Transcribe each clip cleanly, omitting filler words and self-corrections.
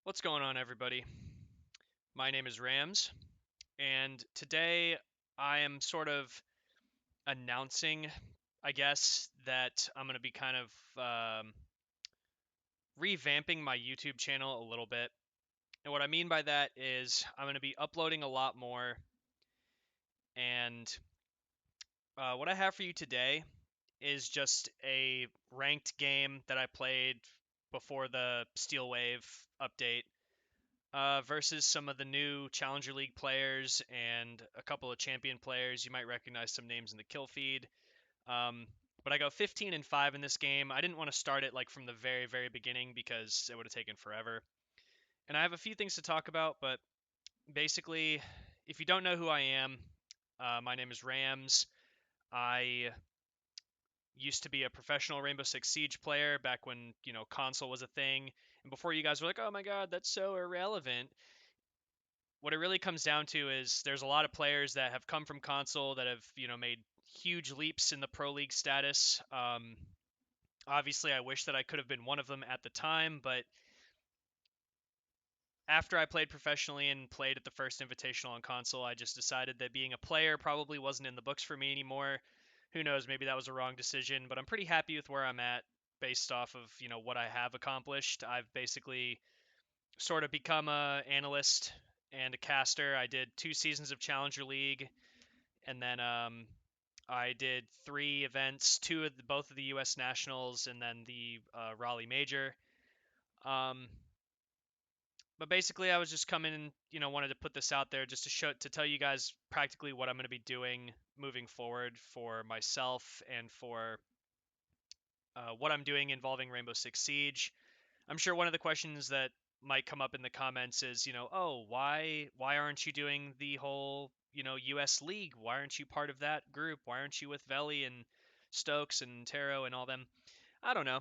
What's going on, everybody? My name is Rams, and today I am sort of announcing, I guess, that I'm going to be kind of revamping my YouTube channel a little bit. And what I mean by that is I'm going to be uploading a lot more. And what I have for you today is just a ranked game that I played before the Steel Wave update versus some of the new Challenger League players and a couple of champion players. You might recognize some names in the kill feed. Um, but I go 15 and 5 in this game. I didn't want to start it like from the very, very beginning because it would have taken forever. And I have a few things to talk about, but basically, if you don't know who I am, my name is Rams. I used to be a professional Rainbow Six Siege player back when, console was a thing. And before you guys were like, oh my god, that's so irrelevant, what it really comes down to is there's a lot of players that have come from console that have made huge leaps in the pro league status. Obviously, I wish that I could have been one of them at the time, but after I played professionally and played at the first invitational on console, I just decided that being a player probably wasn't in the books for me anymore. Who knows, maybe that was a wrong decision, but I'm pretty happy with where I'm at based off of what I have accomplished. I've basically sort of become a analyst and a caster. I did 2 seasons of Challenger League, and then I did 3 events, both of the U.S. Nationals, and then the Raleigh Major. Um, but basically, I was just coming and wanted to put this out there just to tell you guys practically what I'm going to be doing moving forward for myself and for what I'm doing involving Rainbow Six Siege. I'm sure one of the questions that might come up in the comments is, oh, why aren't you doing the whole, US League? Why aren't you part of that group? Why aren't you with Veli and Stokes and Taro and all them? I don't know.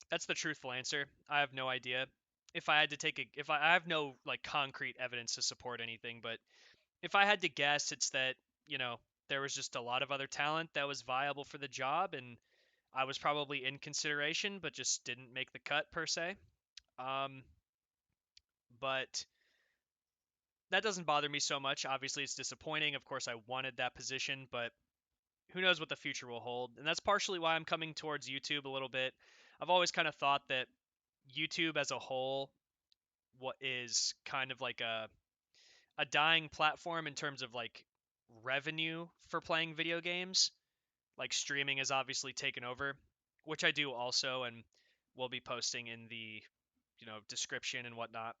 That's the truthful answer. I have no idea. If I had to take a if I have no like concrete evidence to support anything, but if I had to guess, it's that, there was just a lot of other talent that was viable for the job and I was probably in consideration but just didn't make the cut per se. Um, but that doesn't bother me so much. Obviously, it's disappointing. Of course, I wanted that position, but who knows what the future will hold. And that's partially why I'm coming towards YouTube a little bit. I've always kind of thought that YouTube as a whole what is kind of like a dying platform in terms of like revenue for playing video games. Like streaming has obviously taken over, which I do also and will be posting in the, description and whatnot.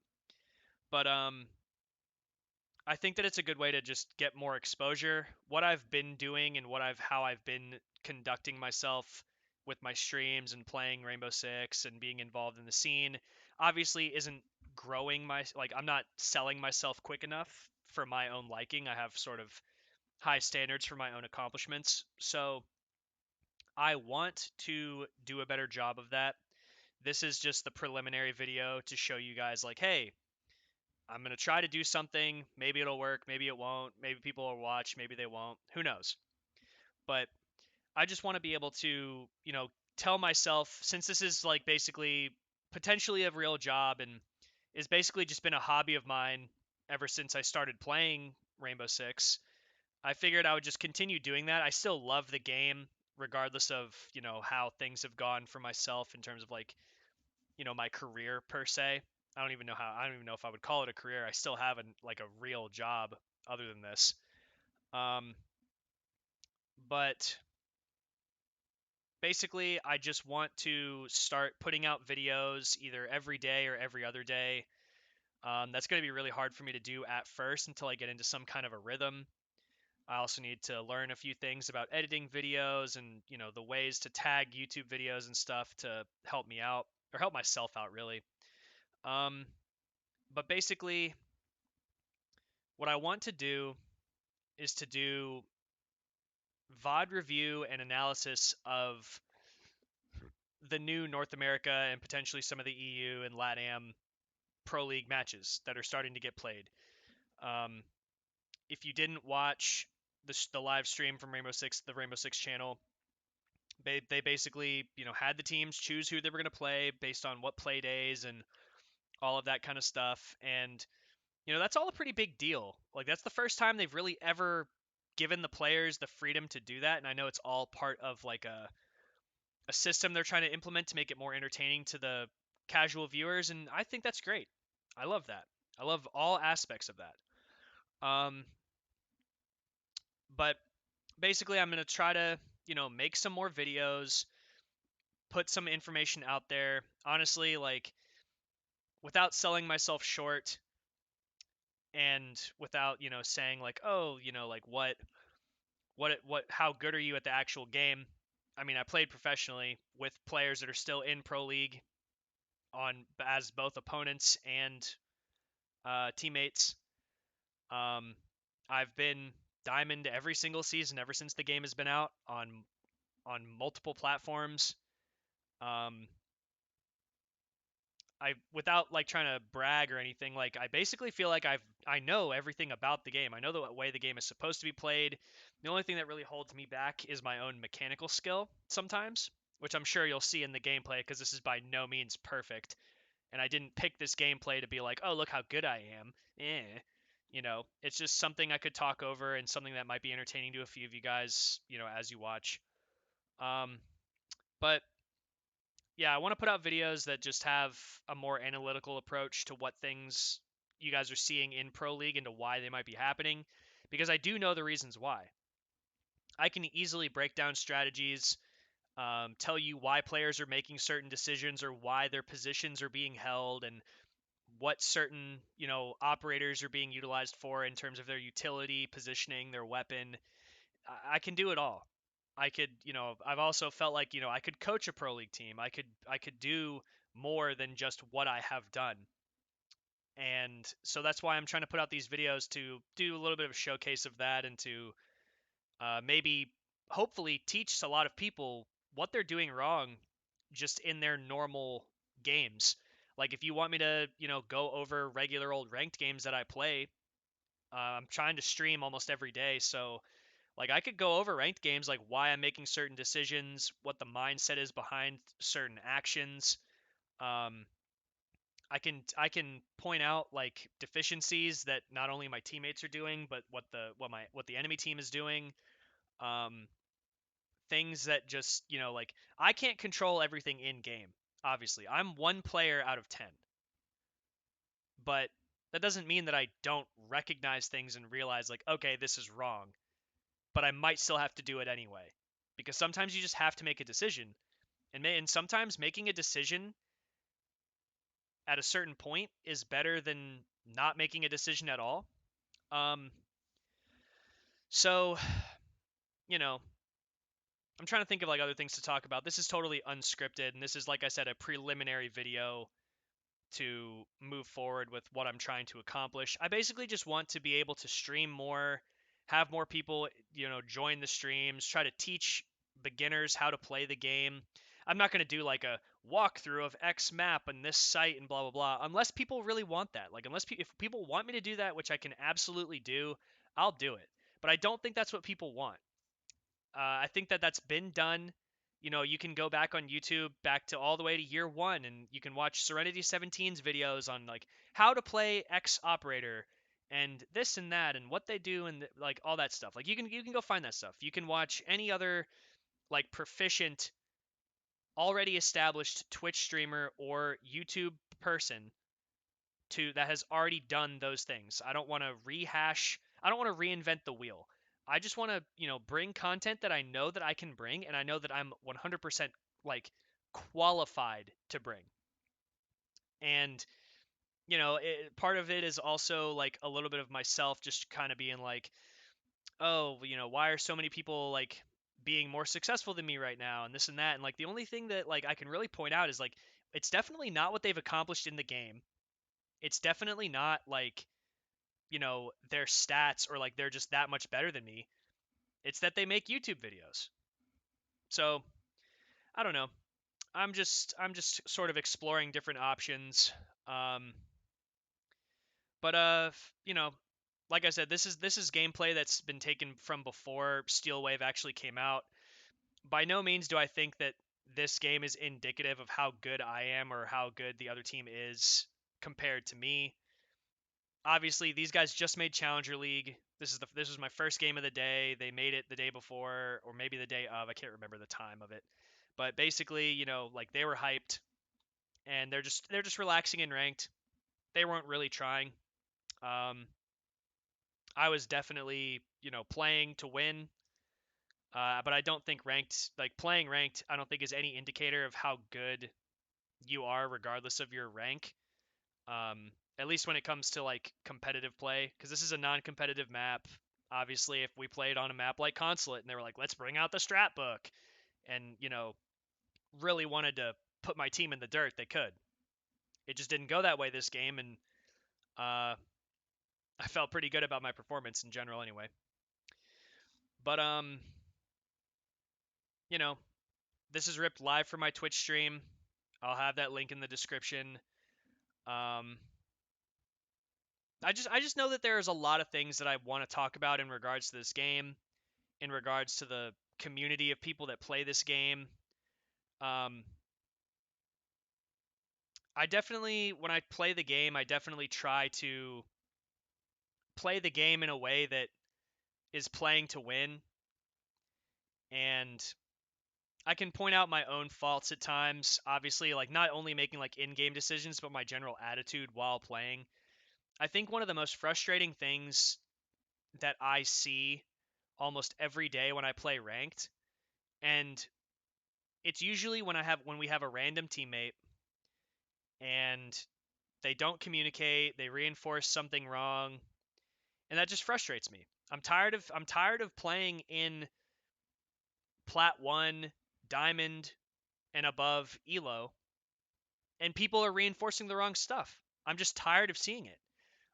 But I think that it's a good way to just get more exposure. What I've been doing and how I've been conducting myself with my streams and playing Rainbow Six and being involved in the scene obviously isn't growing I'm not selling myself quick enough for my own liking. I have sort of high standards for my own accomplishments. So I want to do a better job of that. This is just the preliminary video to show you guys like, hey, I'm going to try to do something. Maybe it'll work. Maybe it won't. Maybe people will watch. Maybe they won't. Who knows? But I just want to be able to, tell myself, since this is like basically potentially a real job and is basically just been a hobby of mine ever since I started playing Rainbow Six, I figured I would just continue doing that. I still love the game, regardless of, how things have gone for myself in terms of like, my career per se. I don't even know if I would call it a career. I still have like a real job other than this. Um, but basically, I just want to start putting out videos either every day or every other day. That's going to be really hard for me to do at first until I get into some kind of a rhythm. I also need to learn a few things about editing videos and, the ways to tag YouTube videos and stuff to help me out or help myself out really. Um, but basically, what I want to do is to do VOD review and analysis of the new North America and potentially some of the EU and LATAM Pro League matches that are starting to get played. Um, if you didn't watch the live stream from the Rainbow Six channel, they basically had the teams choose who they were going to play based on what play days and all of that kind of stuff. And that's all a pretty big deal. Like, that's the first time they've really ever given the players the freedom to do that. And I know it's all part of like a system they're trying to implement to make it more entertaining to the casual viewers. And I think that's great. I love that. I love all aspects of that. But basically, I'm going to try to, make some more videos, put some information out there. Honestly, like, without selling myself short and without, saying like, oh, like how good are you at the actual game? I mean, I played professionally with players that are still in pro league on as both opponents and teammates. Um, I've been diamond every single season ever since the game has been out on multiple platforms. Um, I without like trying to brag or anything, like I basically feel like I know everything about the game. I know the way the game is supposed to be played. The only thing that really holds me back is my own mechanical skill sometimes, which I'm sure you'll see in the gameplay because this is by no means perfect. And I didn't pick this gameplay to be like, oh, look how good I am. It's just something I could talk over and something that might be entertaining to a few of you guys, as you watch. Um, but yeah, I want to put out videos that just have a more analytical approach to what things you guys are seeing in Pro League and to why they might be happening, because I do know the reasons why. I can easily break down strategies, tell you why players are making certain decisions or why their positions are being held and what certain, operators are being utilized for in terms of their utility, positioning, their weapon. I can do it all. I could, I've also felt like, I could coach a pro league team. I could do more than just what I have done. And so that's why I'm trying to put out these videos to do a little bit of a showcase of that and to maybe hopefully teach a lot of people what they're doing wrong just in their normal games. Like if you want me to, go over regular old ranked games that I play, I'm trying to stream almost every day, so like I could go over ranked games, like why I'm making certain decisions, what the mindset is behind certain actions. Um, I can point out like deficiencies that not only my teammates are doing, but what the enemy team is doing. Um, Things that just like I can't control everything in game. Obviously, I'm one player out of 10, but that doesn't mean that I don't recognize things and realize like okay, this is wrong, but I might still have to do it anyway. Because sometimes you just have to make a decision. And sometimes making a decision at a certain point is better than not making a decision at all. Um, so, you know, I'm trying to think of like other things to talk about. This is totally unscripted, and this is, like I said, a preliminary video to move forward with what I'm trying to accomplish. I basically just want to be able to stream more, have more people, join the streams, try to teach beginners how to play the game. I'm not going to do like a walkthrough of X map and this site and blah blah blah unless people really want that. Like if people want me to do that, which I can absolutely do, I'll do it. But I don't think that's what people want. I think that that's been done. You can go back on YouTube back to all the way to year one, and you can watch Serenity 17's videos on like how to play X operator and this and that and what they do and like all that stuff. Like you can go find that stuff. You can watch any other like proficient, already established Twitch streamer or YouTube person that has already done those things. I don't want to rehash. I don't want to reinvent the wheel. I just want to, bring content that I know that I can bring and I know that I'm 100% like qualified to bring. And part of it is also like a little bit of myself just kind of being like, oh, why are so many people like being more successful than me right now and this and that. And like the only thing that like I can really point out is like it's definitely not what they've accomplished in the game. It's definitely not like their stats or like they're just that much better than me. It's that they make YouTube videos. So I don't know. I'm just sort of exploring different options. Um, but like I said, this is gameplay that's been taken from before Steel Wave actually came out. By no means do I think that this game is indicative of how good I am or how good the other team is compared to me. Obviously, these guys just made Challenger League. This was my first game of the day. They made it the day before, or maybe the day of. I can't remember the time of it. But basically, like they were hyped, and they're just relaxing in ranked. They weren't really trying. Um, I was definitely playing to win, but I don't think playing ranked. I don't think is any indicator of how good you are, regardless of your rank. At least when it comes to like competitive play, because this is a non-competitive map. Obviously, if we played on a map like Consulate and they were like, let's bring out the strat book, and really wanted to put my team in the dirt, they could. It just didn't go that way this game, and I felt pretty good about my performance in general anyway. But this is ripped live from my Twitch stream. I'll have that link in the description. Um, I just know that there's a lot of things that I want to talk about in regards to this game, in regards to the community of people that play this game. Um, I definitely, when I play the game, I definitely try to play the game in a way that is playing to win, and I can point out my own faults at times. Obviously, like not only making like in-game decisions, but my general attitude while playing. I think one of the most frustrating things that I see almost every day when I play ranked, and it's usually when we have a random teammate and they don't communicate, they reinforce something wrong, and that just frustrates me. I'm tired of playing in Plat 1, Diamond, and above Elo, and people are reinforcing the wrong stuff. I'm just tired of seeing it.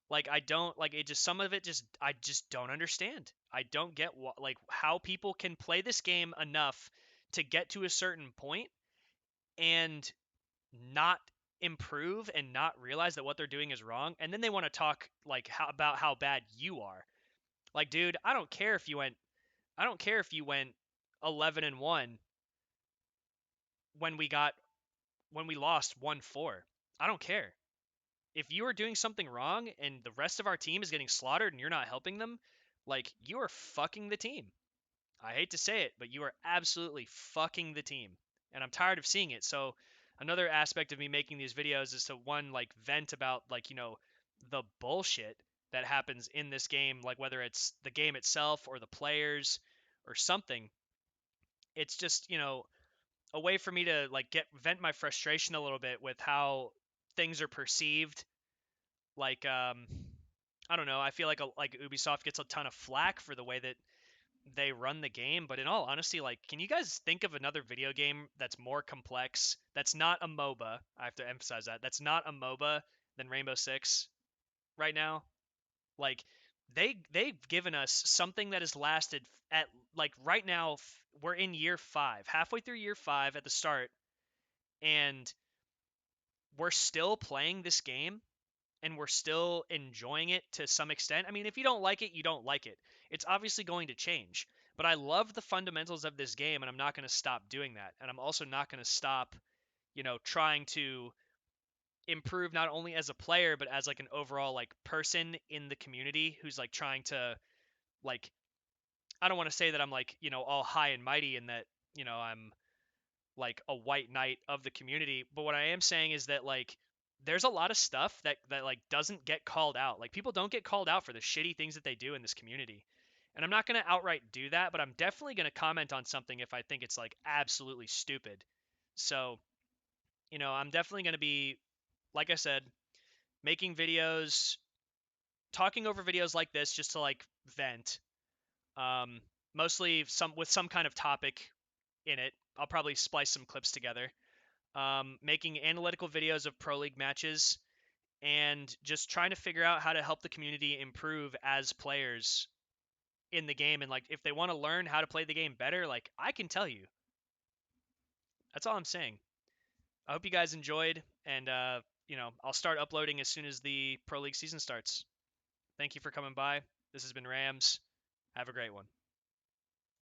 Like I don't like it. Just some of it. Just I just don't understand. I don't get like how people can play this game enough to get to a certain point and not improve and not realize that what they're doing is wrong, and then they want to talk like about how bad you are. Like, dude, I don't care if you went 11-1 when we lost 1-4. I don't care. If you are doing something wrong and the rest of our team is getting slaughtered and you're not helping them, like you are fucking the team. I hate to say it, but you are absolutely fucking the team. And I'm tired of seeing it. So another aspect of me making these videos is to one like vent about like, the bullshit that happens in this game, like whether it's the game itself or the players or something. It's just, a way for me to like get vent my frustration a little bit with how things are perceived. Like I don't know, I feel like Ubisoft gets a ton of flack for the way that they run the game, but in all honesty, like, can you guys think of another video game that's more complex, that's not a MOBA? I have to emphasize that. That's not a MOBA than Rainbow Six right now. Like they've given us something that has lasted at like right now we're in year 5, halfway through year 5 at the start, and we're still playing this game and we're still enjoying it to some extent. I mean, if you don't like it, you don't like it. It's obviously going to change. But I love the fundamentals of this game, and I'm not going to stop doing that. And I'm also not going to stop, trying to improve not only as a player, but as like an overall like person in the community who's like trying to like I don't want to say that I'm like, all high and mighty and that, I'm like a white knight of the community, but what I am saying is that like there's a lot of stuff that like doesn't get called out. Like people don't get called out for the shitty things that they do in this community. And I'm not going to outright do that, but I'm definitely going to comment on something if I think it's like absolutely stupid. So, I'm definitely going to be, like I said, making videos, talking over videos like this just to like vent. Um, Mostly with some kind of topic in it. I'll probably splice some clips together. Making analytical videos of Pro League matches, and just trying to figure out how to help the community improve as players in the game. And like, if they want to learn how to play the game better, like I can tell you. That's all I'm saying. I hope you guys enjoyed, and I'll start uploading as soon as the Pro League season starts. Thank you for coming by. This has been Rams. Have a great one.